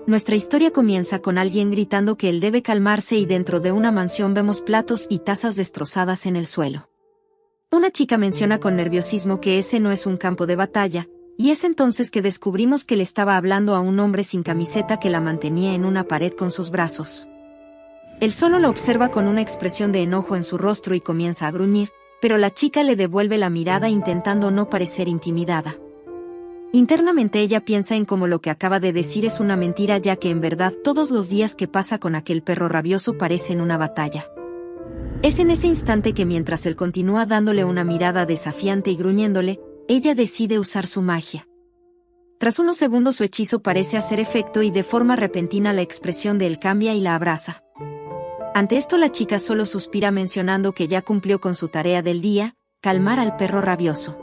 Nuestra historia comienza con alguien gritando que él debe calmarse y dentro de una mansión vemos platos y tazas destrozadas en el suelo. Una chica menciona con nerviosismo que ese no es un campo de batalla, y es entonces que descubrimos que le estaba hablando a un hombre sin camiseta que la mantenía en una pared con sus brazos. Él solo la observa con una expresión de enojo en su rostro y comienza a gruñir, pero la chica le devuelve la mirada intentando no parecer intimidada. Internamente ella piensa en cómo lo que acaba de decir es una mentira, ya que en verdad todos los días que pasa con aquel perro rabioso parecen una batalla. Es en ese instante que mientras él continúa dándole una mirada desafiante y gruñéndole, ella decide usar su magia. Tras unos segundos su hechizo parece hacer efecto y de forma repentina la expresión de él cambia y la abraza. Ante esto la chica solo suspira mencionando que ya cumplió con su tarea del día, calmar al perro rabioso.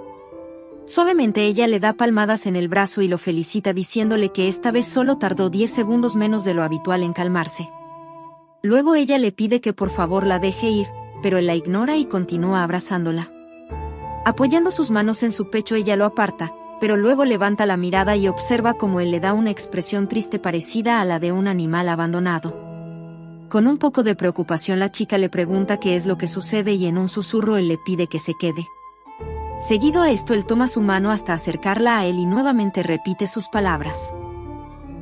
Suavemente ella le da palmadas en el brazo y lo felicita diciéndole que esta vez solo tardó 10 segundos menos de lo habitual en calmarse. Luego ella le pide que por favor la deje ir, pero él la ignora y continúa abrazándola. Apoyando sus manos en su pecho ella lo aparta, pero luego levanta la mirada y observa cómo él le da una expresión triste parecida a la de un animal abandonado. Con un poco de preocupación la chica le pregunta qué es lo que sucede y en un susurro él le pide que se quede. Seguido a esto él toma su mano hasta acercarla a él y nuevamente repite sus palabras.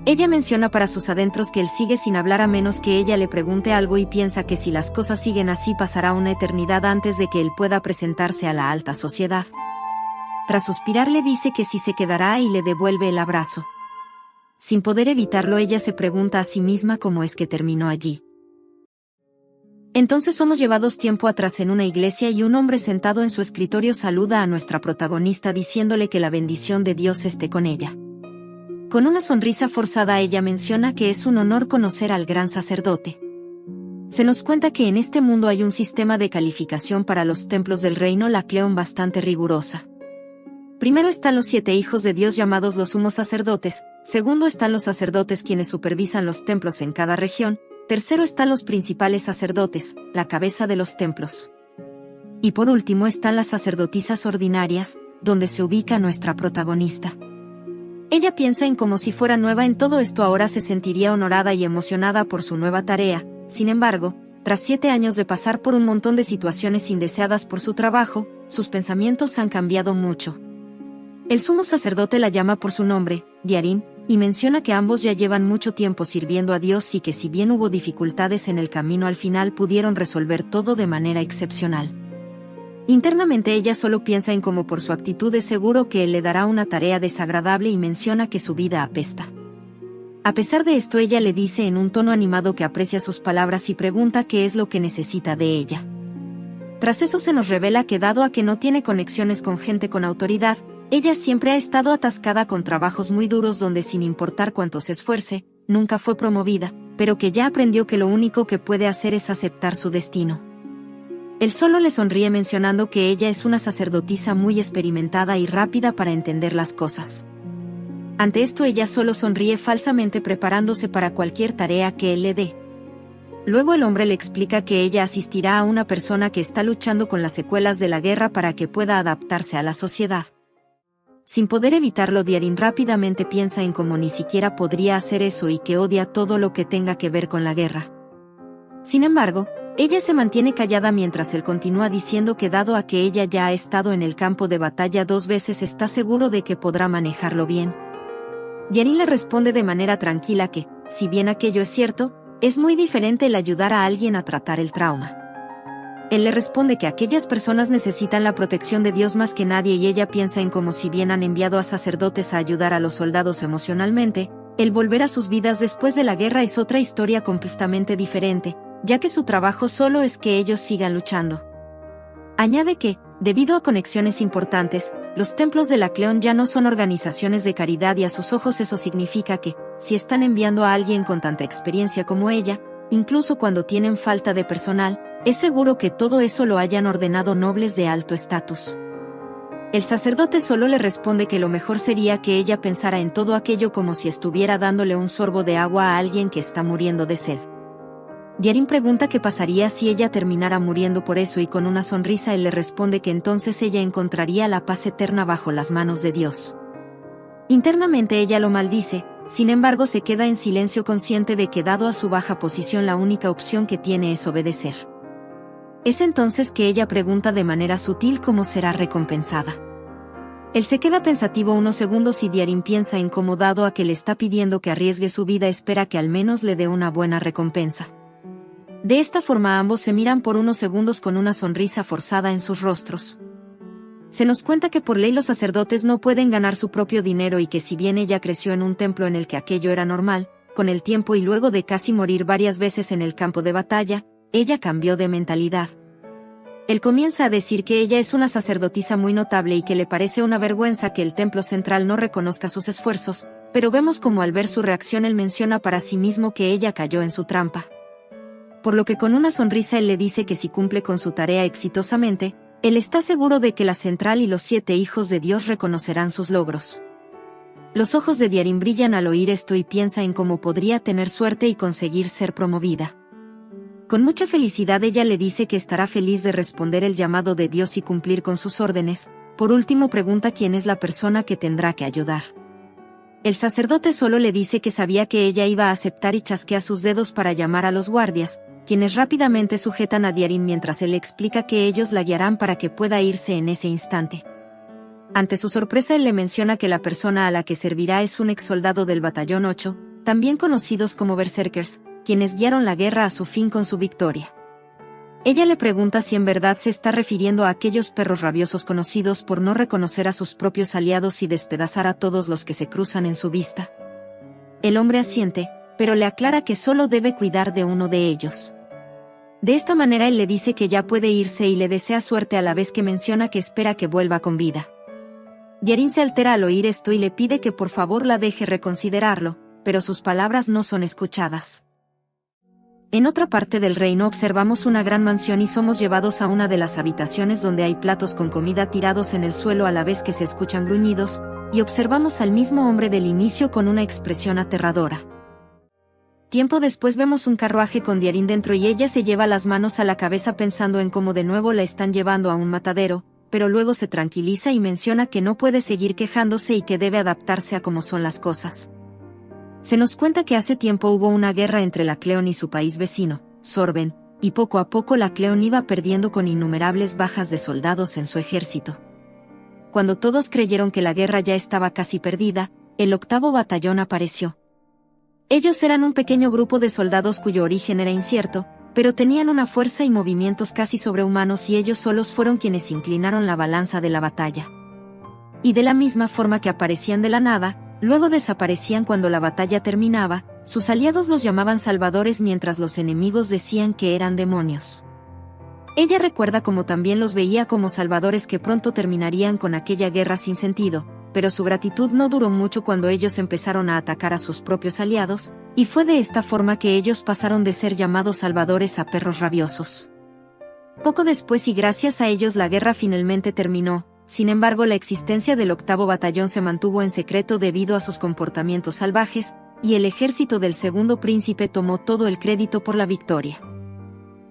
Ella menciona para sus adentros que él sigue sin hablar a menos que ella le pregunte algo y piensa que si las cosas siguen así pasará una eternidad antes de que él pueda presentarse a la alta sociedad. Tras suspirar le dice que sí se quedará y le devuelve el abrazo. Sin poder evitarlo ella se pregunta a sí misma cómo es que terminó allí. Entonces somos llevados tiempo atrás en una iglesia y un hombre sentado en su escritorio saluda a nuestra protagonista diciéndole que la bendición de Dios esté con ella. Con una sonrisa forzada ella menciona que es un honor conocer al gran sacerdote. Se nos cuenta que en este mundo hay un sistema de calificación para los templos del reino Lacleón bastante rigurosa. Primero están los 7 hijos de Dios llamados los sumos sacerdotes, segundo están los sacerdotes quienes supervisan los templos en cada región, tercero están los principales sacerdotes, la cabeza de los templos. Y por último están las sacerdotisas ordinarias, donde se ubica nuestra protagonista. Ella piensa en como si fuera nueva en todo esto ahora se sentiría honorada y emocionada por su nueva tarea, sin embargo, tras 7 años de pasar por un montón de situaciones indeseadas por su trabajo, sus pensamientos han cambiado mucho. El sumo sacerdote la llama por su nombre, Diarín, y menciona que ambos ya llevan mucho tiempo sirviendo a Dios y que si bien hubo dificultades en el camino al final pudieron resolver todo de manera excepcional. Internamente ella solo piensa en cómo por su actitud es seguro que él le dará una tarea desagradable y menciona que su vida apesta. A pesar de esto ella le dice en un tono animado que aprecia sus palabras y pregunta qué es lo que necesita de ella. Tras eso se nos revela que dado a que no tiene conexiones con gente con autoridad, ella siempre ha estado atascada con trabajos muy duros donde sin importar cuánto se esfuerce, nunca fue promovida, pero que ya aprendió que lo único que puede hacer es aceptar su destino. Él solo le sonríe mencionando que ella es una sacerdotisa muy experimentada y rápida para entender las cosas. Ante esto ella solo sonríe falsamente preparándose para cualquier tarea que él le dé. Luego el hombre le explica que ella asistirá a una persona que está luchando con las secuelas de la guerra para que pueda adaptarse a la sociedad. Sin poder evitarlo, Diarín rápidamente piensa en cómo ni siquiera podría hacer eso y que odia todo lo que tenga que ver con la guerra. Sin embargo, ella se mantiene callada mientras él continúa diciendo que dado a que ella ya ha estado en el campo de batalla 2 veces está seguro de que podrá manejarlo bien. Diarín le responde de manera tranquila que, si bien aquello es cierto, es muy diferente el ayudar a alguien a tratar el trauma. Él le responde que aquellas personas necesitan la protección de Dios más que nadie y ella piensa en cómo si bien han enviado a sacerdotes a ayudar a los soldados emocionalmente, el volver a sus vidas después de la guerra es otra historia completamente diferente, ya que su trabajo solo es que ellos sigan luchando. Añade que, debido a conexiones importantes, los templos de Lacleón ya no son organizaciones de caridad y a sus ojos eso significa que, si están enviando a alguien con tanta experiencia como ella, incluso cuando tienen falta de personal, es seguro que todo eso lo hayan ordenado nobles de alto estatus. El sacerdote solo le responde que lo mejor sería que ella pensara en todo aquello como si estuviera dándole un sorbo de agua a alguien que está muriendo de sed. Diarín pregunta qué pasaría si ella terminara muriendo por eso y con una sonrisa él le responde que entonces ella encontraría la paz eterna bajo las manos de Dios. Internamente ella lo maldice, Sin embargo, se queda en silencio consciente de que dado a su baja posición la única opción que tiene es obedecer. Es entonces que ella pregunta de manera sutil cómo será recompensada. Él se queda pensativo unos segundos y Diarin piensa en cómo, dado a que le está pidiendo que arriesgue su vida, espera que al menos le dé una buena recompensa. De esta forma ambos se miran por unos segundos con una sonrisa forzada en sus rostros. Se nos cuenta que por ley los sacerdotes no pueden ganar su propio dinero y que si bien ella creció en un templo en el que aquello era normal, con el tiempo y luego de casi morir varias veces en el campo de batalla, ella cambió de mentalidad. Él comienza a decir que ella es una sacerdotisa muy notable y que le parece una vergüenza que el templo central no reconozca sus esfuerzos, pero vemos como al ver su reacción él menciona para sí mismo que ella cayó en su trampa. Por lo que con una sonrisa él le dice que si cumple con su tarea exitosamente, él está seguro de que la central y los 7 hijos de Dios reconocerán sus logros. Los ojos de Diarin brillan al oír esto y piensa en cómo podría tener suerte y conseguir ser promovida. Con mucha felicidad ella le dice que estará feliz de responder el llamado de Dios y cumplir con sus órdenes. Por último pregunta quién es la persona que tendrá que ayudar. El sacerdote solo le dice que sabía que ella iba a aceptar y chasquea sus dedos para llamar a los guardias, quienes rápidamente sujetan a Diarin mientras él explica que ellos la guiarán para que pueda irse en ese instante. Ante su sorpresa él le menciona que la persona a la que servirá es un ex soldado del Batallón 8, también conocidos como Berserkers, quienes guiaron la guerra a su fin con su victoria. Ella le pregunta si en verdad se está refiriendo a aquellos perros rabiosos conocidos por no reconocer a sus propios aliados y despedazar a todos los que se cruzan en su vista. El hombre asiente, pero le aclara que solo debe cuidar de uno de ellos. De esta manera él le dice que ya puede irse y le desea suerte a la vez que menciona que espera que vuelva con vida. Diarin se altera al oír esto y le pide que por favor la deje reconsiderarlo, pero sus palabras no son escuchadas. En otra parte del reino observamos una gran mansión y somos llevados a una de las habitaciones donde hay platos con comida tirados en el suelo a la vez que se escuchan gruñidos, y observamos al mismo hombre del inicio con una expresión aterradora. Tiempo después vemos un carruaje con Diarin dentro y ella se lleva las manos a la cabeza pensando en cómo de nuevo la están llevando a un matadero, pero luego se tranquiliza y menciona que no puede seguir quejándose y que debe adaptarse a cómo son las cosas. Se nos cuenta que hace tiempo hubo una guerra entre la Cleon y su país vecino, Sorben, y poco a poco la Cleon iba perdiendo con innumerables bajas de soldados en su ejército. Cuando todos creyeron que la guerra ya estaba casi perdida, el 8º batallón apareció. Ellos eran un pequeño grupo de soldados cuyo origen era incierto, pero tenían una fuerza y movimientos casi sobrehumanos y ellos solos fueron quienes inclinaron la balanza de la batalla. Y de la misma forma que aparecían de la nada, luego desaparecían cuando la batalla terminaba, sus aliados los llamaban salvadores mientras los enemigos decían que eran demonios. Ella recuerda cómo también los veía como salvadores que pronto terminarían con aquella guerra sin sentido, pero su gratitud no duró mucho cuando ellos empezaron a atacar a sus propios aliados, y fue de esta forma que ellos pasaron de ser llamados salvadores a perros rabiosos. Poco después y gracias a ellos la guerra finalmente terminó. Sin embargo, la existencia del 8º batallón se mantuvo en secreto debido a sus comportamientos salvajes, y el ejército del segundo príncipe tomó todo el crédito por la victoria.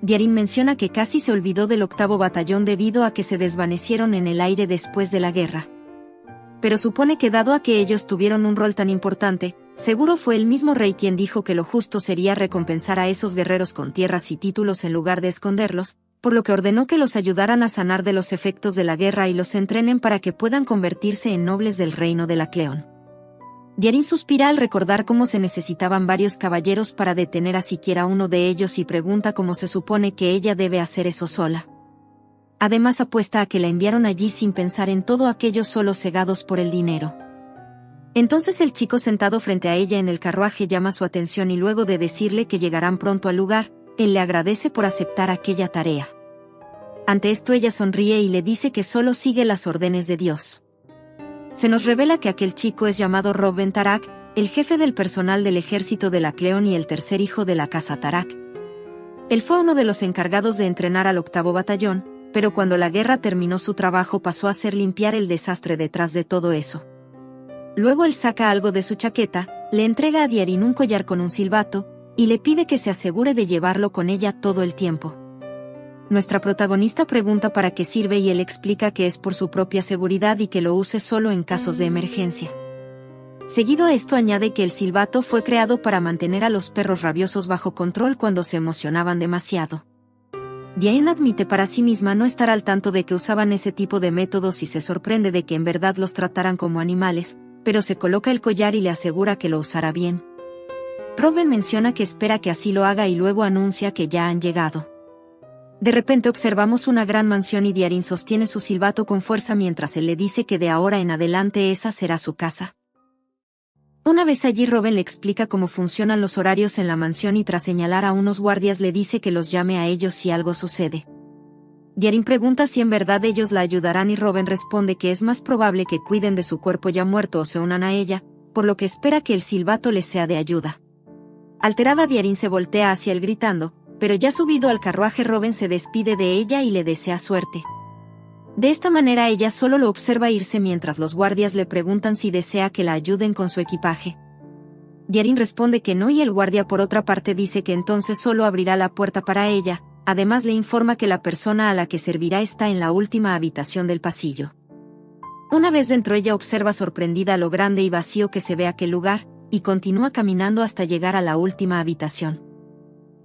Diarin menciona que casi se olvidó del 8º batallón debido a que se desvanecieron en el aire después de la guerra. Pero supone que dado a que ellos tuvieron un rol tan importante, seguro fue el mismo rey quien dijo que lo justo sería recompensar a esos guerreros con tierras y títulos en lugar de esconderlos, por lo que ordenó que los ayudaran a sanar de los efectos de la guerra y los entrenen para que puedan convertirse en nobles del reino de la Cleon. Diarin suspira al recordar cómo se necesitaban varios caballeros para detener a siquiera uno de ellos y pregunta cómo se supone que ella debe hacer eso sola. Además apuesta a que la enviaron allí sin pensar en todo aquello solo cegados por el dinero. Entonces el chico sentado frente a ella en el carruaje llama su atención y luego de decirle que llegarán pronto al lugar, él le agradece por aceptar aquella tarea. Ante esto ella sonríe y le dice que solo sigue las órdenes de Dios. Se nos revela que aquel chico es llamado Robb ben Tarak, el jefe del personal del ejército de la Cleon y el tercer hijo de la casa Tarak. Él fue uno de los encargados de entrenar al 8º batallón, pero cuando la guerra terminó su trabajo pasó a ser limpiar el desastre detrás de todo eso. Luego él saca algo de su chaqueta, le entrega a Diarin un collar con un silbato, y le pide que se asegure de llevarlo con ella todo el tiempo. Nuestra protagonista pregunta para qué sirve y él explica que es por su propia seguridad y que lo use solo en casos de emergencia. Seguido a esto añade que el silbato fue creado para mantener a los perros rabiosos bajo control cuando se emocionaban demasiado. Diane admite para sí misma no estar al tanto de que usaban ese tipo de métodos y se sorprende de que en verdad los trataran como animales, pero se coloca el collar y le asegura que lo usará bien. Robin menciona que espera que así lo haga y luego anuncia que ya han llegado. De repente observamos una gran mansión y Diarin sostiene su silbato con fuerza mientras él le dice que de ahora en adelante esa será su casa. Una vez allí Robin le explica cómo funcionan los horarios en la mansión y tras señalar a unos guardias le dice que los llame a ellos si algo sucede. Diarin pregunta si en verdad ellos la ayudarán y Robin responde que es más probable que cuiden de su cuerpo ya muerto o se unan a ella, por lo que espera que el silbato les sea de ayuda. Alterada Diarin se voltea hacia él gritando, pero ya subido al carruaje Robin se despide de ella y le desea suerte. De esta manera ella solo lo observa irse mientras los guardias le preguntan si desea que la ayuden con su equipaje. Diarin responde que no y el guardia por otra parte dice que entonces solo abrirá la puerta para ella, además le informa que la persona a la que servirá está en la última habitación del pasillo. Una vez dentro ella observa sorprendida lo grande y vacío que se ve aquel lugar, y continúa caminando hasta llegar a la última habitación.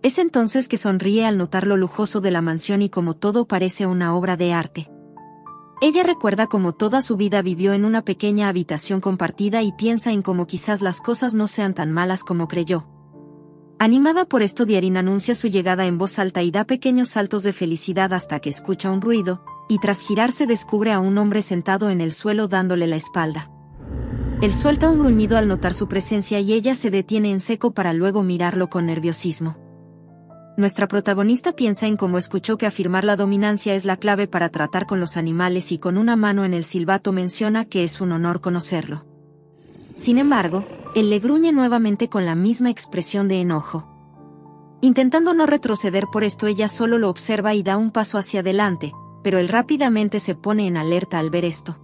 Es entonces que sonríe al notar lo lujoso de la mansión y como todo parece una obra de arte. Ella recuerda cómo toda su vida vivió en una pequeña habitación compartida y piensa en cómo quizás las cosas no sean tan malas como creyó. Animada por esto Diarin anuncia su llegada en voz alta y da pequeños saltos de felicidad hasta que escucha un ruido, y tras girarse descubre a un hombre sentado en el suelo dándole la espalda. Él suelta un gruñido al notar su presencia y ella se detiene en seco para luego mirarlo con nerviosismo. Nuestra protagonista piensa en cómo escuchó que afirmar la dominancia es la clave para tratar con los animales y con una mano en el silbato menciona que es un honor conocerlo. Sin embargo, él le gruñe nuevamente con la misma expresión de enojo. Intentando no retroceder por esto ella solo lo observa y da un paso hacia adelante, pero él rápidamente se pone en alerta al ver esto.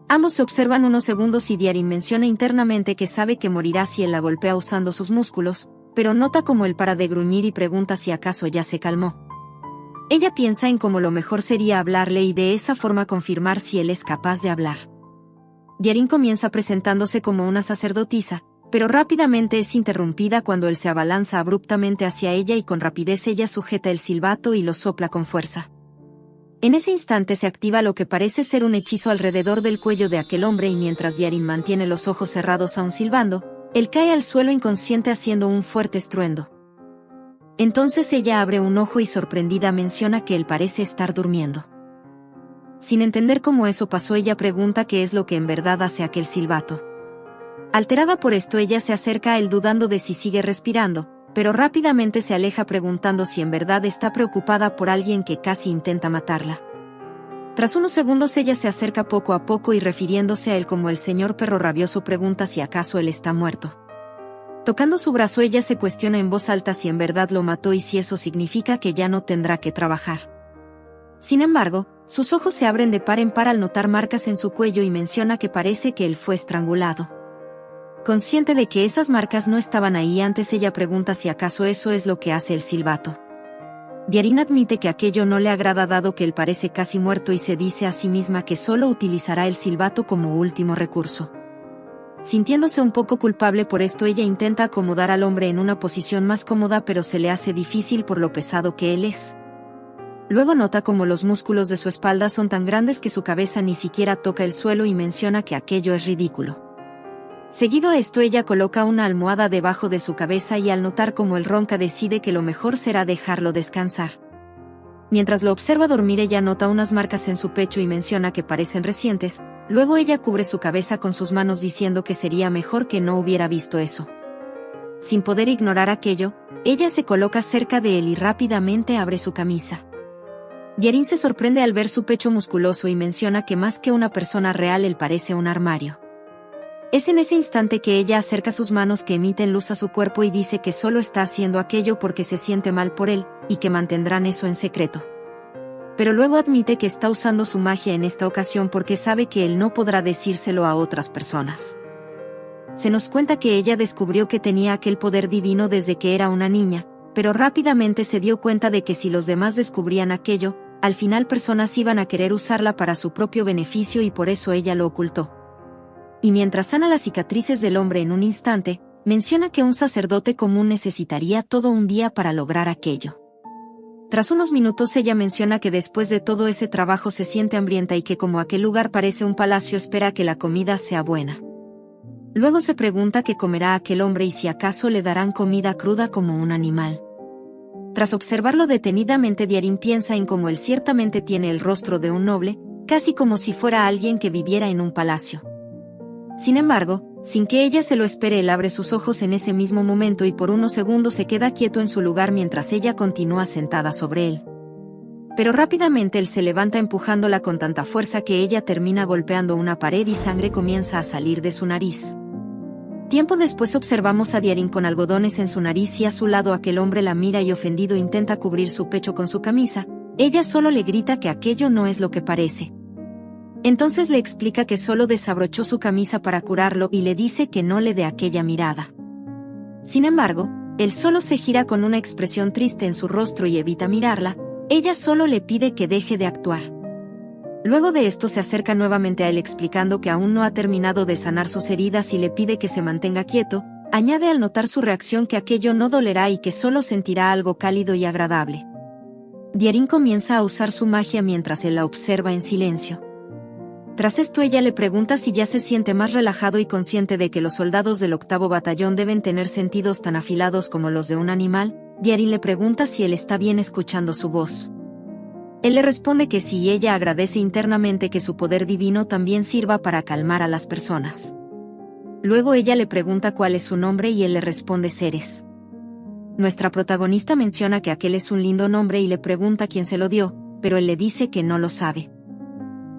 Ambos se observan unos segundos y Diarin menciona internamente que sabe que morirá si él la golpea usando sus músculos, pero nota cómo él para de gruñir y pregunta si acaso ya se calmó. Ella piensa en cómo lo mejor sería hablarle y de esa forma confirmar si él es capaz de hablar. Diarin comienza presentándose como una sacerdotisa, pero rápidamente es interrumpida cuando él se abalanza abruptamente hacia ella y con rapidez ella sujeta el silbato y lo sopla con fuerza. En ese instante se activa lo que parece ser un hechizo alrededor del cuello de aquel hombre y mientras Diarin mantiene los ojos cerrados aún silbando, él cae al suelo inconsciente haciendo un fuerte estruendo. Entonces ella abre un ojo y sorprendida menciona que él parece estar durmiendo. Sin entender cómo eso pasó ella pregunta qué es lo que en verdad hace aquel silbato. Alterada por esto ella se acerca a él dudando de si sigue respirando, pero rápidamente se aleja preguntando si en verdad está preocupada por alguien que casi intenta matarla. Tras unos segundos ella se acerca poco a poco y refiriéndose a él como el señor perro rabioso pregunta si acaso él está muerto. Tocando su brazo ella se cuestiona en voz alta si en verdad lo mató y si eso significa que ya no tendrá que trabajar. Sin embargo, sus ojos se abren de par en par al notar marcas en su cuello y menciona que parece que él fue estrangulado. Consciente de que esas marcas no estaban ahí antes ella pregunta si acaso eso es lo que hace el silbato. Diarin admite que aquello no le agrada dado que él parece casi muerto y se dice a sí misma que solo utilizará el silbato como último recurso. Sintiéndose un poco culpable por esto ella intenta acomodar al hombre en una posición más cómoda pero se le hace difícil por lo pesado que él es. Luego nota como los músculos de su espalda son tan grandes que su cabeza ni siquiera toca el suelo y menciona que aquello es ridículo. Seguido a esto ella coloca una almohada debajo de su cabeza y al notar cómo él ronca decide que lo mejor será dejarlo descansar. Mientras lo observa dormir ella nota unas marcas en su pecho y menciona que parecen recientes, luego ella cubre su cabeza con sus manos diciendo que sería mejor que no hubiera visto eso. Sin poder ignorar aquello, ella se coloca cerca de él y rápidamente abre su camisa. Diarin se sorprende al ver su pecho musculoso y menciona que más que una persona real él parece un armario. Es en ese instante que ella acerca sus manos que emiten luz a su cuerpo y dice que solo está haciendo aquello porque se siente mal por él, y que mantendrán eso en secreto. Pero luego admite que está usando su magia en esta ocasión porque sabe que él no podrá decírselo a otras personas. Se nos cuenta que ella descubrió que tenía aquel poder divino desde que era una niña, pero rápidamente se dio cuenta de que si los demás descubrían aquello, al final personas iban a querer usarla para su propio beneficio y por eso ella lo ocultó. y mientras sana las cicatrices del hombre en un instante, menciona que un sacerdote común necesitaría todo un día para lograr aquello. Tras unos minutos ella menciona que después de todo ese trabajo se siente hambrienta y que como aquel lugar parece un palacio espera que la comida sea buena. Luego se pregunta qué comerá aquel hombre y si acaso le darán comida cruda como un animal. Tras observarlo detenidamente, Diarín piensa en cómo él ciertamente tiene el rostro de un noble, casi como si fuera alguien que viviera en un palacio. Sin embargo, sin que ella se lo espere, él abre sus ojos en ese mismo momento y por unos segundos se queda quieto en su lugar mientras ella continúa sentada sobre él. Pero rápidamente él se levanta empujándola con tanta fuerza que ella termina golpeando una pared y sangre comienza a salir de su nariz. Tiempo después observamos a Diarín con algodones en su nariz y a su lado aquel hombre la mira y ofendido intenta cubrir su pecho con su camisa. Ella solo le grita que aquello no es lo que parece. Entonces le explica que solo desabrochó su camisa para curarlo y le dice que no le dé aquella mirada. Sin embargo, él solo se gira con una expresión triste en su rostro y evita mirarla. Ella solo le pide que deje de actuar. Luego de esto se acerca nuevamente a él explicando que aún no ha terminado de sanar sus heridas y le pide que se mantenga quieto. Añade al notar su reacción que aquello no dolerá y que solo sentirá algo cálido y agradable. Diarín comienza a usar su magia mientras él la observa en silencio. Tras esto ella le pregunta si ya se siente más relajado y consciente de que los soldados del 8º batallón deben tener sentidos tan afilados como los de un animal. Diarín le pregunta si él está bien escuchando su voz. Él le responde que sí y ella agradece internamente que su poder divino también sirva para calmar a las personas. Luego ella le pregunta cuál es su nombre y él le responde Ceres. Nuestra protagonista menciona que aquel es un lindo nombre y le pregunta quién se lo dio, pero él le dice que no lo sabe.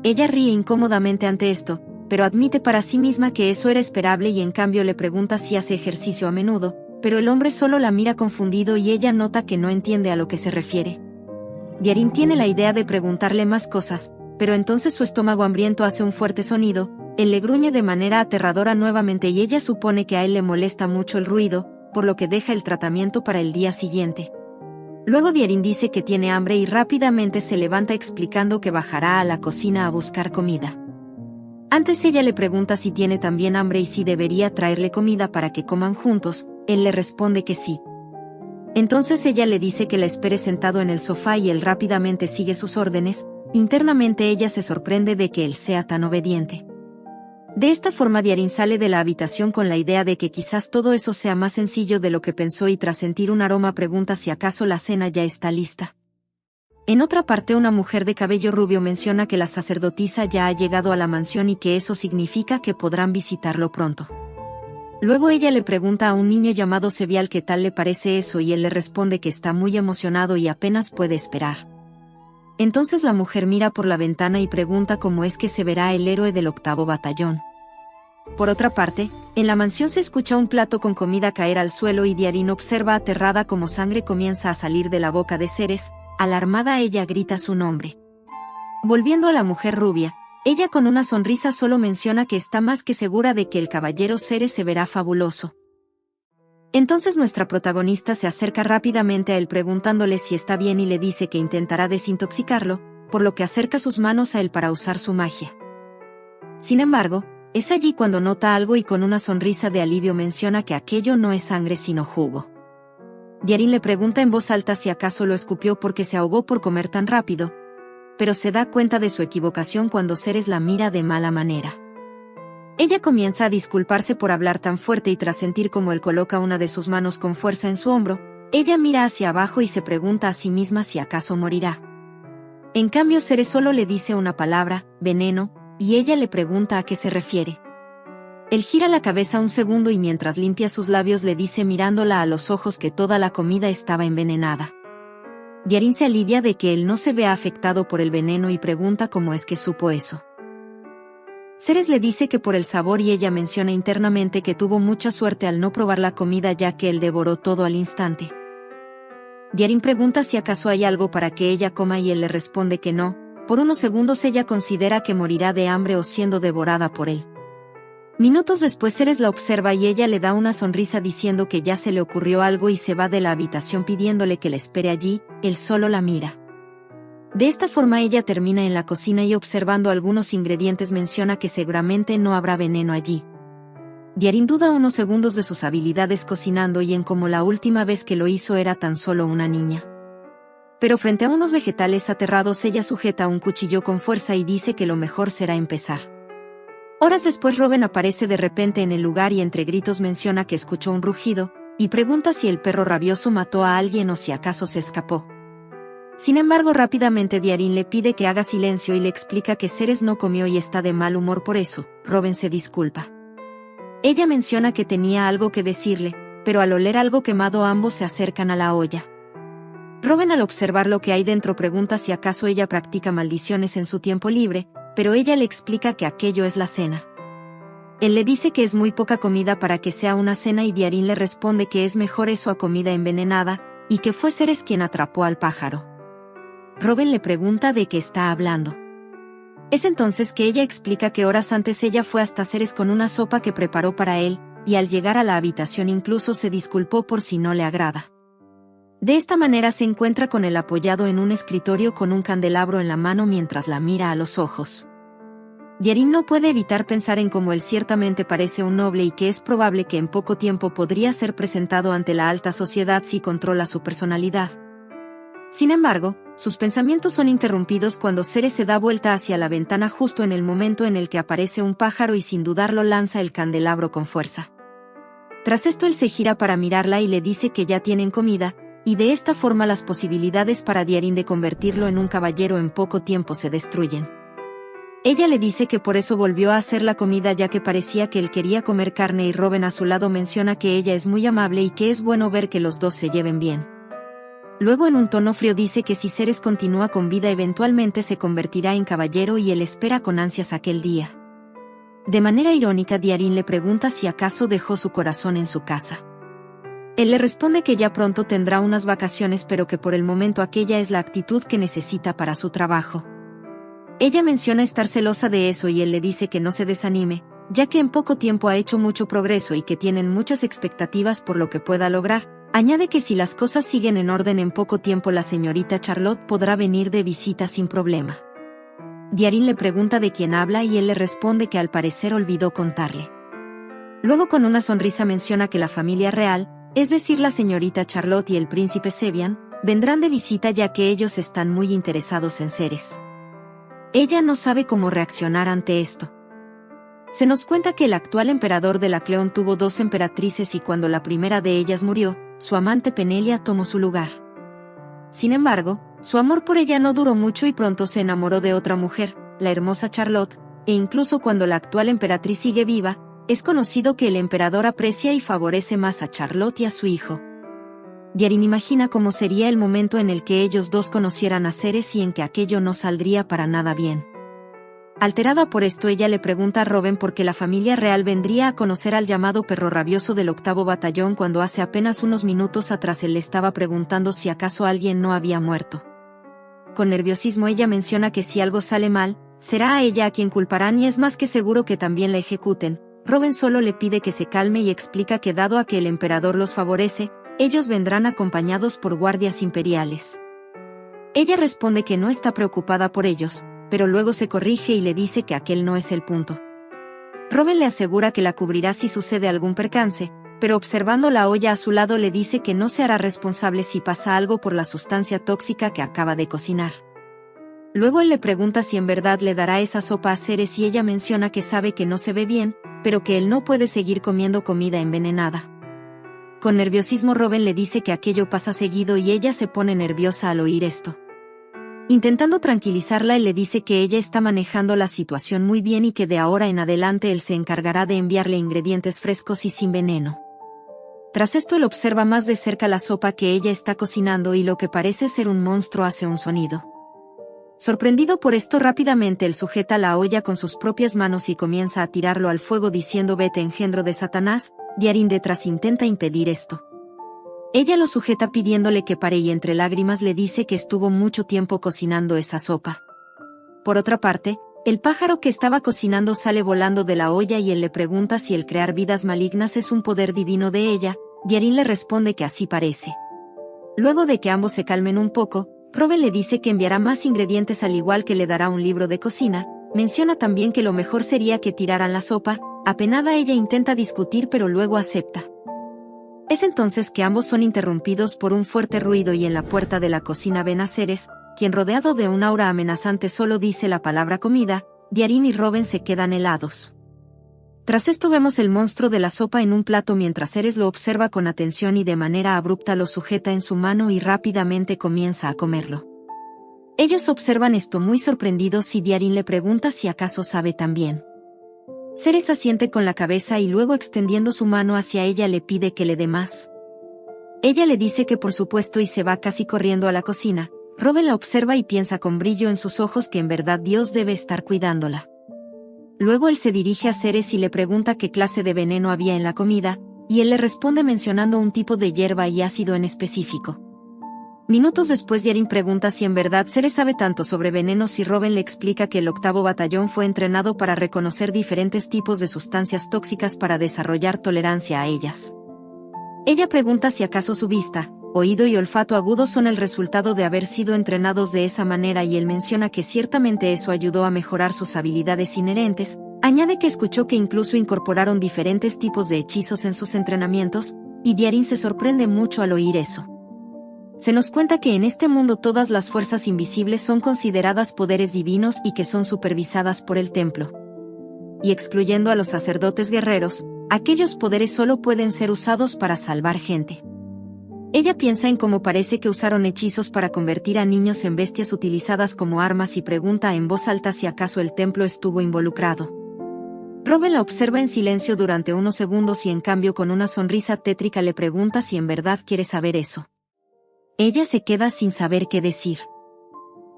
Ella ríe incómodamente ante esto, pero admite para sí misma que eso era esperable y en cambio le pregunta si hace ejercicio a menudo, pero el hombre solo la mira confundido y ella nota que no entiende a lo que se refiere. Diarín tiene la idea de preguntarle más cosas, pero entonces su estómago hambriento hace un fuerte sonido, él le gruñe de manera aterradora nuevamente y ella supone que a él le molesta mucho el ruido, por lo que deja el tratamiento para el día siguiente. Luego Diarín dice que tiene hambre y rápidamente se levanta explicando que bajará a la cocina a buscar comida. Antes ella le pregunta si tiene también hambre y si debería traerle comida para que coman juntos, él le responde que sí. Entonces ella le dice que la espere sentado en el sofá y él rápidamente sigue sus órdenes. Internamente ella se sorprende de que él sea tan obediente. De esta forma Diarín sale de la habitación con la idea de que quizás todo eso sea más sencillo de lo que pensó y tras sentir un aroma pregunta si acaso la cena ya está lista. En otra parte una mujer de cabello rubio menciona que la sacerdotisa ya ha llegado a la mansión y que eso significa que podrán visitarlo pronto. Luego ella le pregunta a un niño llamado Sevial qué tal le parece eso y él le responde que está muy emocionado y apenas puede esperar. Entonces la mujer mira por la ventana y pregunta cómo es que se verá el héroe del 8º batallón. Por otra parte, en la mansión se escucha un plato con comida caer al suelo y Diarín observa aterrada cómo sangre comienza a salir de la boca de Ceres. Alarmada ella grita su nombre. Volviendo a la mujer rubia, ella con una sonrisa solo menciona que está más que segura de que el caballero Ceres se verá fabuloso. Entonces nuestra protagonista se acerca rápidamente a él preguntándole si está bien y le dice que intentará desintoxicarlo, por lo que acerca sus manos a él para usar su magia. Sin embargo, es allí cuando nota algo y con una sonrisa de alivio menciona que aquello no es sangre sino jugo. Diarín le pregunta en voz alta si acaso lo escupió porque se ahogó por comer tan rápido, pero se da cuenta de su equivocación cuando Ceres la mira de mala manera. Ella comienza a disculparse por hablar tan fuerte y tras sentir como él coloca una de sus manos con fuerza en su hombro, ella mira hacia abajo y se pregunta a sí misma si acaso morirá. En cambio Ceres solo le dice una palabra, veneno, y ella le pregunta a qué se refiere. Él gira la cabeza un segundo y mientras limpia sus labios le dice mirándola a los ojos que toda la comida estaba envenenada. Diarín se alivia de que él no se vea afectado por el veneno y pregunta cómo es que supo eso. Ceres le dice que por el sabor y ella menciona internamente que tuvo mucha suerte al no probar la comida ya que él devoró todo al instante. Diarín pregunta si acaso hay algo para que ella coma y él le responde que no. Por unos segundos ella considera que morirá de hambre o siendo devorada por él. Minutos después Ceres la observa y ella le da una sonrisa diciendo que ya se le ocurrió algo y se va de la habitación pidiéndole que la espere allí. Él solo la mira. De esta forma ella termina en la cocina y observando algunos ingredientes menciona que seguramente no habrá veneno allí. Diarín duda unos segundos de sus habilidades cocinando y en cómo la última vez que lo hizo era tan solo una niña. Pero frente a unos vegetales aterrados ella sujeta un cuchillo con fuerza y dice que lo mejor será empezar. Horas después Robin aparece de repente en el lugar y entre gritos menciona que escuchó un rugido, y pregunta si el perro rabioso mató a alguien o si acaso se escapó. Sin embargo rápidamente Diarín le pide que haga silencio y le explica que Ceres no comió y está de mal humor por eso. Robin se disculpa. Ella menciona que tenía algo que decirle, pero al oler algo quemado ambos se acercan a la olla. Robin al observar lo que hay dentro pregunta si acaso ella practica maldiciones en su tiempo libre, pero ella le explica que aquello es la cena. Él le dice que es muy poca comida para que sea una cena y Diarín le responde que es mejor eso a comida envenenada, y que fue Ceres quien atrapó al pájaro. Robin le pregunta de qué está hablando. Es entonces que ella explica que horas antes ella fue hasta Ceres con una sopa que preparó para él, y al llegar a la habitación incluso se disculpó por si no le agrada. De esta manera se encuentra con él apoyado en un escritorio con un candelabro en la mano mientras la mira a los ojos. Diarín no puede evitar pensar en cómo él ciertamente parece un noble y que es probable que en poco tiempo podría ser presentado ante la alta sociedad si controla su personalidad. Sin embargo, sus pensamientos son interrumpidos cuando Ceres se da vuelta hacia la ventana justo en el momento en el que aparece un pájaro y sin dudarlo lanza el candelabro con fuerza. Tras esto él se gira para mirarla y le dice que ya tienen comida, y de esta forma las posibilidades para Diarín de convertirlo en un caballero en poco tiempo se destruyen. Ella le dice que por eso volvió a hacer la comida ya que parecía que él quería comer carne y Robin a su lado menciona que ella es muy amable y que es bueno ver que los dos se lleven bien. Luego en un tono frío dice que si Ceres continúa con vida eventualmente se convertirá en caballero y él espera con ansias aquel día. De manera irónica Diarín le pregunta si acaso dejó su corazón en su casa. Él le responde que ya pronto tendrá unas vacaciones pero que por el momento aquella es la actitud que necesita para su trabajo. Ella menciona estar celosa de eso y él le dice que no se desanime, ya que en poco tiempo ha hecho mucho progreso y que tienen muchas expectativas por lo que pueda lograr. Añade que si las cosas siguen en orden en poco tiempo la señorita Charlotte podrá venir de visita sin problema. Diarín le pregunta de quién habla y él le responde que al parecer olvidó contarle. Luego con una sonrisa menciona que la familia real, es decir la señorita Charlotte y el príncipe Sevian, vendrán de visita ya que ellos están muy interesados en Ceres. Ella no sabe cómo reaccionar ante esto. Se nos cuenta que el actual emperador de la Cleón tuvo 2 emperatrices y cuando la primera de ellas murió, su amante Penelia tomó su lugar. Sin embargo, su amor por ella no duró mucho y pronto se enamoró de otra mujer, la hermosa Charlotte, e incluso cuando la actual emperatriz sigue viva, es conocido que el emperador aprecia y favorece más a Charlotte y a su hijo. Diarín imagina cómo sería el momento en el que ellos dos conocieran a Ceres y en que aquello no saldría para nada bien. Alterada por esto ella le pregunta a Robin por qué la familia real vendría a conocer al llamado perro rabioso del 8º batallón cuando hace apenas unos minutos atrás él le estaba preguntando si acaso alguien no había muerto. Con nerviosismo ella menciona que si algo sale mal, será a ella a quien culparán y es más que seguro que también la ejecuten. Robin solo le pide que se calme y explica que dado a que el emperador los favorece, ellos vendrán acompañados por guardias imperiales. Ella responde que no está preocupada por ellos, pero luego se corrige y le dice que aquel no es el punto. Robin le asegura que la cubrirá si sucede algún percance, pero observando la olla a su lado le dice que no se hará responsable si pasa algo por la sustancia tóxica que acaba de cocinar. Luego él le pregunta si en verdad le dará esa sopa a Ceres y ella menciona que sabe que no se ve bien, pero que él no puede seguir comiendo comida envenenada. Con nerviosismo Robin le dice que aquello pasa seguido y ella se pone nerviosa al oír esto. Intentando tranquilizarla él le dice que ella está manejando la situación muy bien y que de ahora en adelante él se encargará de enviarle ingredientes frescos y sin veneno. Tras esto él observa más de cerca la sopa que ella está cocinando y lo que parece ser un monstruo hace un sonido. Sorprendido por esto rápidamente él sujeta la olla con sus propias manos y comienza a tirarlo al fuego diciendo vete engendro de Satanás. Diarín detrás intenta impedir esto. Ella lo sujeta pidiéndole que pare y entre lágrimas le dice que estuvo mucho tiempo cocinando esa sopa. Por otra parte, el pájaro que estaba cocinando sale volando de la olla y él le pregunta si el crear vidas malignas es un poder divino de ella. Diarín le responde que así parece. Luego de que ambos se calmen un poco, Robin le dice que enviará más ingredientes al igual que le dará un libro de cocina. Menciona también que lo mejor sería que tiraran la sopa. Apenada ella intenta discutir pero luego acepta. Es entonces que ambos son interrumpidos por un fuerte ruido y en la puerta de la cocina ven a Ceres, quien rodeado de un aura amenazante solo dice la palabra comida. Diarin y Robin se quedan helados. Tras esto vemos el monstruo de la sopa en un plato mientras Ceres lo observa con atención y de manera abrupta lo sujeta en su mano y rápidamente comienza a comerlo. Ellos observan esto muy sorprendidos y Diarin le pregunta si acaso sabe también. Ceres asiente con la cabeza y luego extendiendo su mano hacia ella le pide que le dé más. Ella le dice que por supuesto y se va casi corriendo a la cocina. Robin la observa y piensa con brillo en sus ojos que en verdad Dios debe estar cuidándola. Luego él se dirige a Ceres y le pregunta qué clase de veneno había en la comida, y él le responde mencionando un tipo de hierba y ácido en específico. Minutos después Diarin pregunta si en verdad Ceres sabe tanto sobre venenos y Robin le explica que el 8º batallón fue entrenado para reconocer diferentes tipos de sustancias tóxicas para desarrollar tolerancia a ellas. Ella pregunta si acaso su vista, oído y olfato agudos son el resultado de haber sido entrenados de esa manera y él menciona que ciertamente eso ayudó a mejorar sus habilidades inherentes. Añade que escuchó que incluso incorporaron diferentes tipos de hechizos en sus entrenamientos, y Diarin se sorprende mucho al oír eso. Se nos cuenta que en este mundo todas las fuerzas invisibles son consideradas poderes divinos y que son supervisadas por el templo. Y excluyendo a los sacerdotes guerreros, aquellos poderes solo pueden ser usados para salvar gente. Ella piensa en cómo parece que usaron hechizos para convertir a niños en bestias utilizadas como armas y pregunta en voz alta si acaso el templo estuvo involucrado. Robin la observa en silencio durante unos segundos y en cambio con una sonrisa tétrica le pregunta si en verdad quiere saber eso. Ella se queda sin saber qué decir.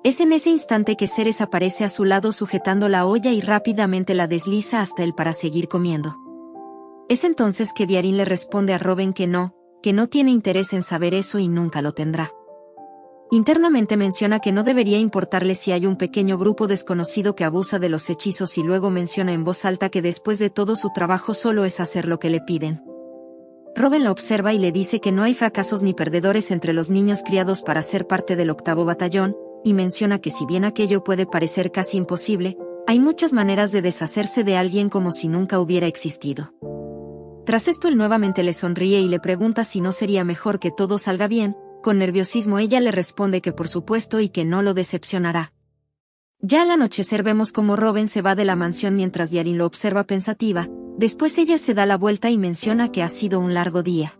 Es en ese instante que Ceres aparece a su lado sujetando la olla y rápidamente la desliza hasta él para seguir comiendo. Es entonces que Diarin le responde a Robin que no tiene interés en saber eso y nunca lo tendrá. Internamente menciona que no debería importarle si hay un pequeño grupo desconocido que abusa de los hechizos y luego menciona en voz alta que después de todo su trabajo solo es hacer lo que le piden. Robin la observa y le dice que no hay fracasos ni perdedores entre los niños criados para ser parte del 8º batallón, y menciona que si bien aquello puede parecer casi imposible, hay muchas maneras de deshacerse de alguien como si nunca hubiera existido. Tras esto él nuevamente le sonríe y le pregunta si no sería mejor que todo salga bien. Con nerviosismo ella le responde que por supuesto y que no lo decepcionará. Ya al anochecer vemos cómo Robin se va de la mansión mientras Diarin lo observa pensativa. Después ella se da la vuelta y menciona que ha sido un largo día.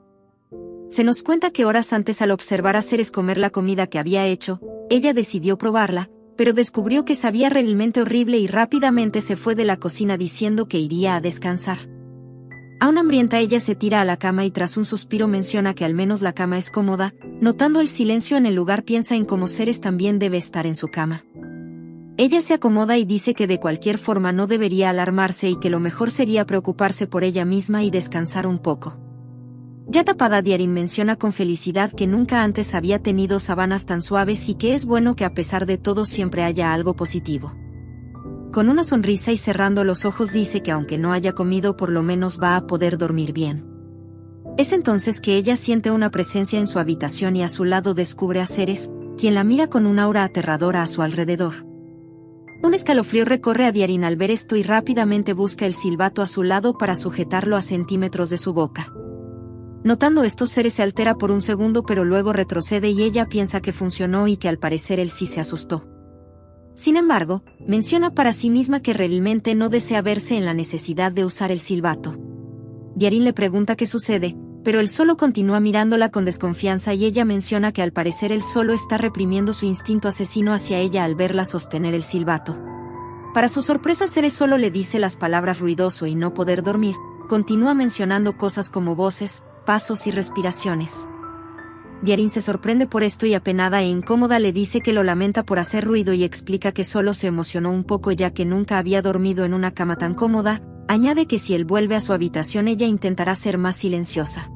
Se nos cuenta que horas antes al observar a Ceres comer la comida que había hecho, ella decidió probarla, pero descubrió que sabía realmente horrible y rápidamente se fue de la cocina diciendo que iría a descansar. Aún hambrienta ella se tira a la cama y tras un suspiro menciona que al menos la cama es cómoda. Notando el silencio en el lugar piensa en cómo Ceres también debe estar en su cama. Ella se acomoda y dice que de cualquier forma no debería alarmarse y que lo mejor sería preocuparse por ella misma y descansar un poco. Ya tapada Diarin menciona con felicidad que nunca antes había tenido sábanas tan suaves y que es bueno que a pesar de todo siempre haya algo positivo. Con una sonrisa y cerrando los ojos dice que aunque no haya comido por lo menos va a poder dormir bien. Es entonces que ella siente una presencia en su habitación y a su lado descubre a Ceres, quien la mira con un aura aterradora a su alrededor. Un escalofrío recorre a Diarin al ver esto y rápidamente busca el silbato a su lado para sujetarlo a centímetros de su boca. Notando esto Ceres se altera por un segundo pero luego retrocede y ella piensa que funcionó y que al parecer él sí se asustó. Sin embargo, menciona para sí misma que realmente no desea verse en la necesidad de usar el silbato. Diarin le pregunta qué sucede, pero él solo continúa mirándola con desconfianza y ella menciona que al parecer él solo está reprimiendo su instinto asesino hacia ella al verla sostener el silbato. Para su sorpresa Ceres solo le dice las palabras ruidoso y no poder dormir, continúa mencionando cosas como voces, pasos y respiraciones. Diarin se sorprende por esto y apenada e incómoda le dice que lo lamenta por hacer ruido y explica que solo se emocionó un poco ya que nunca había dormido en una cama tan cómoda. Añade que si él vuelve a su habitación ella intentará ser más silenciosa.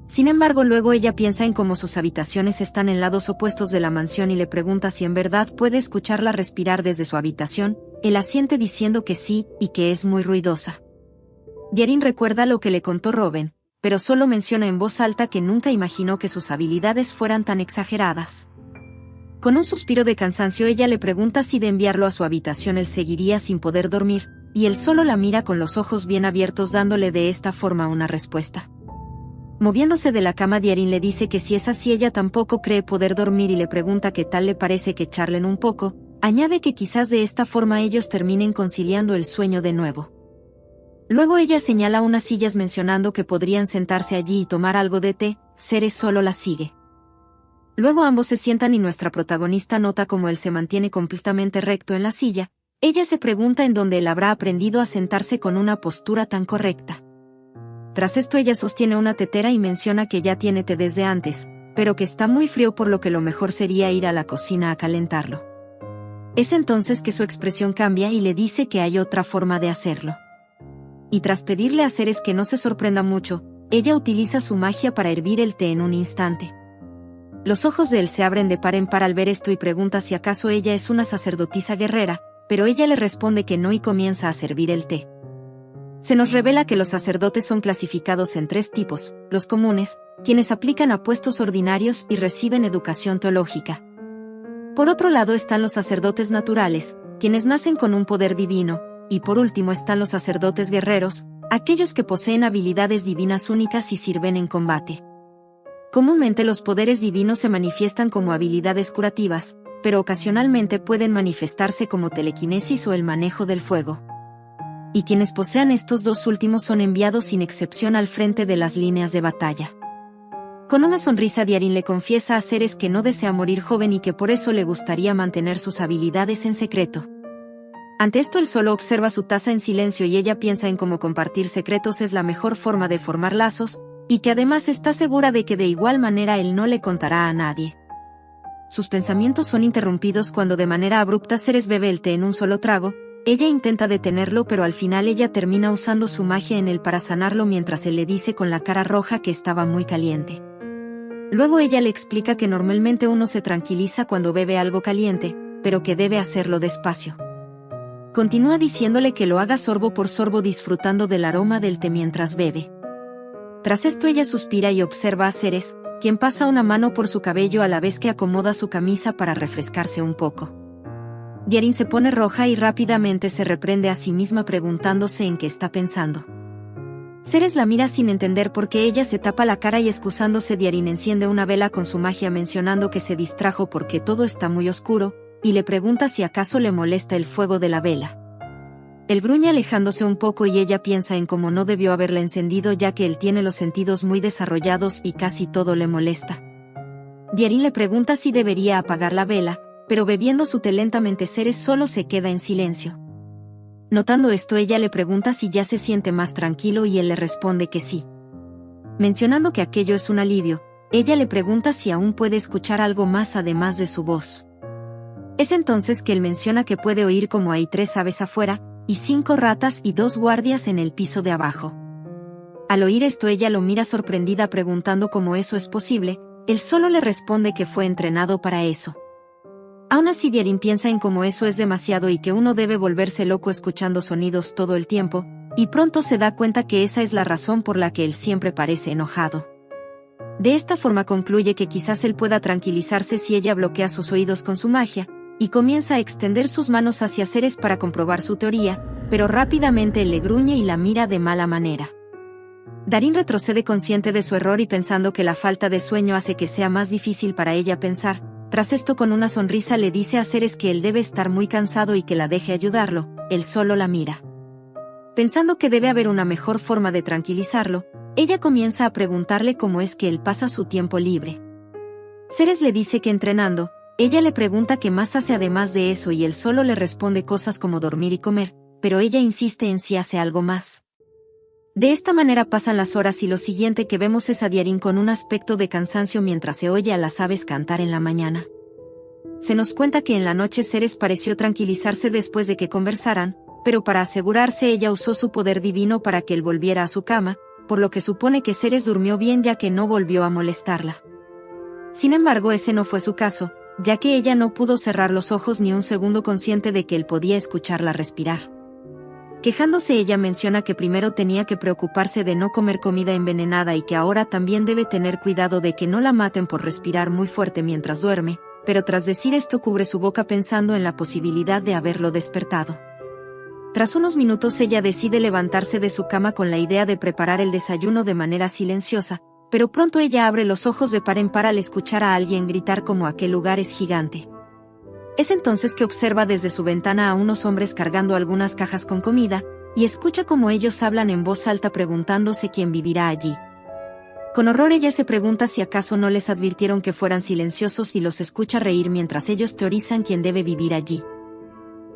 Sin embargo luego ella piensa en cómo sus habitaciones están en lados opuestos de la mansión y le pregunta si en verdad puede escucharla respirar desde su habitación. Él asiente diciendo que sí, y que es muy ruidosa. Diarin recuerda lo que le contó Robin, pero solo menciona en voz alta que nunca imaginó que sus habilidades fueran tan exageradas. Con un suspiro de cansancio ella le pregunta si de enviarlo a su habitación él seguiría sin poder dormir, y él solo la mira con los ojos bien abiertos dándole de esta forma una respuesta. Moviéndose de la cama, Darin le dice que si es así ella tampoco cree poder dormir y le pregunta qué tal le parece que charlen un poco. Añade que quizás de esta forma ellos terminen conciliando el sueño de nuevo. Luego ella señala unas sillas mencionando que podrían sentarse allí y tomar algo de té. Ceres solo la sigue. Luego ambos se sientan y nuestra protagonista nota cómo él se mantiene completamente recto en la silla. Ella se pregunta en dónde él habrá aprendido a sentarse con una postura tan correcta. Tras esto ella sostiene una tetera y menciona que ya tiene té desde antes, pero que está muy frío por lo que lo mejor sería ir a la cocina a calentarlo. Es entonces que su expresión cambia y le dice que hay otra forma de hacerlo. Y tras pedirle a Ceres que no se sorprenda mucho, ella utiliza su magia para hervir el té en un instante. Los ojos de él se abren de par en par al ver esto y pregunta si acaso ella es una sacerdotisa guerrera, pero ella le responde que no y comienza a servir el té. Se nos revela que los sacerdotes son clasificados en 3 tipos: los comunes, quienes aplican a puestos ordinarios y reciben educación teológica. Por otro lado están los sacerdotes naturales, quienes nacen con un poder divino, y por último están los sacerdotes guerreros, aquellos que poseen habilidades divinas únicas y sirven en combate. Comúnmente los poderes divinos se manifiestan como habilidades curativas, pero ocasionalmente pueden manifestarse como telequinesis o el manejo del fuego. Y quienes posean estos 2 últimos son enviados sin excepción al frente de las líneas de batalla. Con una sonrisa Darin le confiesa a Ceres que no desea morir joven y que por eso le gustaría mantener sus habilidades en secreto. Ante esto él solo observa su taza en silencio y ella piensa en cómo compartir secretos es la mejor forma de formar lazos, y que además está segura de que de igual manera él no le contará a nadie. Sus pensamientos son interrumpidos cuando de manera abrupta Ceres bebe el té en un solo trago. Ella intenta detenerlo pero al final ella termina usando su magia en él para sanarlo mientras él le dice con la cara roja que estaba muy caliente. Luego ella le explica que normalmente uno se tranquiliza cuando bebe algo caliente, pero que debe hacerlo despacio. Continúa diciéndole que lo haga sorbo por sorbo disfrutando del aroma del té mientras bebe. Tras esto ella suspira y observa a Ceres, quien pasa una mano por su cabello a la vez que acomoda su camisa para refrescarse un poco. Darin se pone roja y rápidamente se reprende a sí misma preguntándose en qué está pensando. Ceres la mira sin entender por qué ella se tapa la cara y excusándose Darin enciende una vela con su magia mencionando que se distrajo porque todo está muy oscuro, y le pregunta si acaso le molesta el fuego de la vela. Él gruñe alejándose un poco y ella piensa en cómo no debió haberla encendido ya que él tiene los sentidos muy desarrollados y casi todo le molesta. Darin le pregunta si debería apagar la vela, pero bebiendo su té lentamente Ceres solo se queda en silencio. Notando esto ella le pregunta si ya se siente más tranquilo y él le responde que sí. Mencionando que aquello es un alivio, ella le pregunta si aún puede escuchar algo más además de su voz. Es entonces que él menciona que puede oír como hay 3 aves afuera, y 5 ratas y 2 guardias en el piso de abajo. Al oír esto ella lo mira sorprendida preguntando cómo eso es posible, él solo le responde que fue entrenado para eso. Aún así Darin piensa en cómo eso es demasiado y que uno debe volverse loco escuchando sonidos todo el tiempo, y pronto se da cuenta que esa es la razón por la que él siempre parece enojado. De esta forma concluye que quizás él pueda tranquilizarse si ella bloquea sus oídos con su magia, y comienza a extender sus manos hacia Ceres para comprobar su teoría, pero rápidamente él le gruñe y la mira de mala manera. Darin retrocede consciente de su error y pensando que la falta de sueño hace que sea más difícil para ella pensar. Tras esto con una sonrisa le dice a Ceres que él debe estar muy cansado y que la deje ayudarlo, él solo la mira. Pensando que debe haber una mejor forma de tranquilizarlo, ella comienza a preguntarle cómo es que él pasa su tiempo libre. Ceres le dice que entrenando. Ella le pregunta qué más hace además de eso y él solo le responde cosas como dormir y comer, pero ella insiste en si hace algo más. De esta manera pasan las horas y lo siguiente que vemos es a Darin con un aspecto de cansancio mientras se oye a las aves cantar en la mañana. Se nos cuenta que en la noche Ceres pareció tranquilizarse después de que conversaran, pero para asegurarse ella usó su poder divino para que él volviera a su cama, por lo que supone que Ceres durmió bien ya que no volvió a molestarla. Sin embargo ese no fue su caso, ya que ella no pudo cerrar los ojos ni un segundo consciente de que él podía escucharla respirar. Quejándose ella menciona que primero tenía que preocuparse de no comer comida envenenada y que ahora también debe tener cuidado de que no la maten por respirar muy fuerte mientras duerme, pero tras decir esto cubre su boca pensando en la posibilidad de haberlo despertado. Tras unos minutos ella decide levantarse de su cama con la idea de preparar el desayuno de manera silenciosa, pero pronto ella abre los ojos de par en par al escuchar a alguien gritar como aquel lugar es gigante. Es entonces que observa desde su ventana a unos hombres cargando algunas cajas con comida, y escucha como ellos hablan en voz alta preguntándose quién vivirá allí. Con horror ella se pregunta si acaso no les advirtieron que fueran silenciosos y los escucha reír mientras ellos teorizan quién debe vivir allí.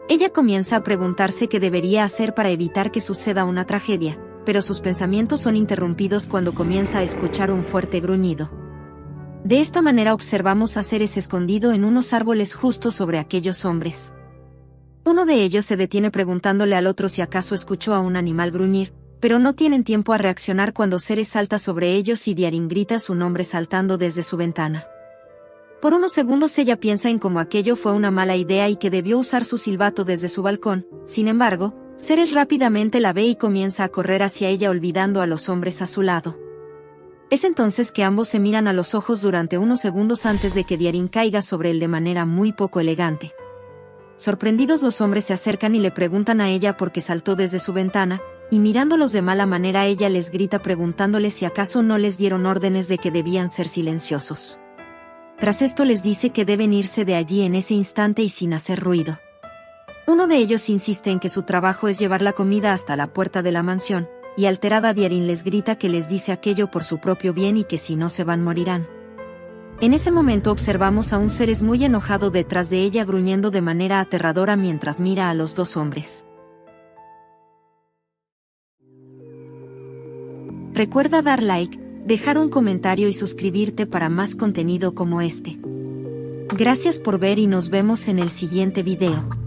Ella comienza a preguntarse qué debería hacer para evitar que suceda una tragedia, pero sus pensamientos son interrumpidos cuando comienza a escuchar un fuerte gruñido. De esta manera observamos a Ceres escondido en unos árboles justo sobre aquellos hombres. Uno de ellos se detiene preguntándole al otro si acaso escuchó a un animal gruñir, pero no tienen tiempo a reaccionar cuando Ceres salta sobre ellos y Diarin grita su nombre saltando desde su ventana. Por unos segundos ella piensa en cómo aquello fue una mala idea y que debió usar su silbato desde su balcón. Sin embargo, Ceres rápidamente la ve y comienza a correr hacia ella olvidando a los hombres a su lado. Es entonces que ambos se miran a los ojos durante unos segundos antes de que Diarin caiga sobre él de manera muy poco elegante. Sorprendidos los hombres se acercan y le preguntan a ella por qué saltó desde su ventana, y mirándolos de mala manera ella les grita preguntándole si acaso no les dieron órdenes de que debían ser silenciosos. Tras esto les dice que deben irse de allí en ese instante y sin hacer ruido. Uno de ellos insiste en que su trabajo es llevar la comida hasta la puerta de la mansión, y alterada Diarin les grita que les dice aquello por su propio bien y que si no se van morirán. En ese momento observamos a un Ceres muy enojado detrás de ella gruñendo de manera aterradora mientras mira a los dos hombres. Recuerda dar like, dejar un comentario y suscribirte para más contenido como este. Gracias por ver y nos vemos en el siguiente video.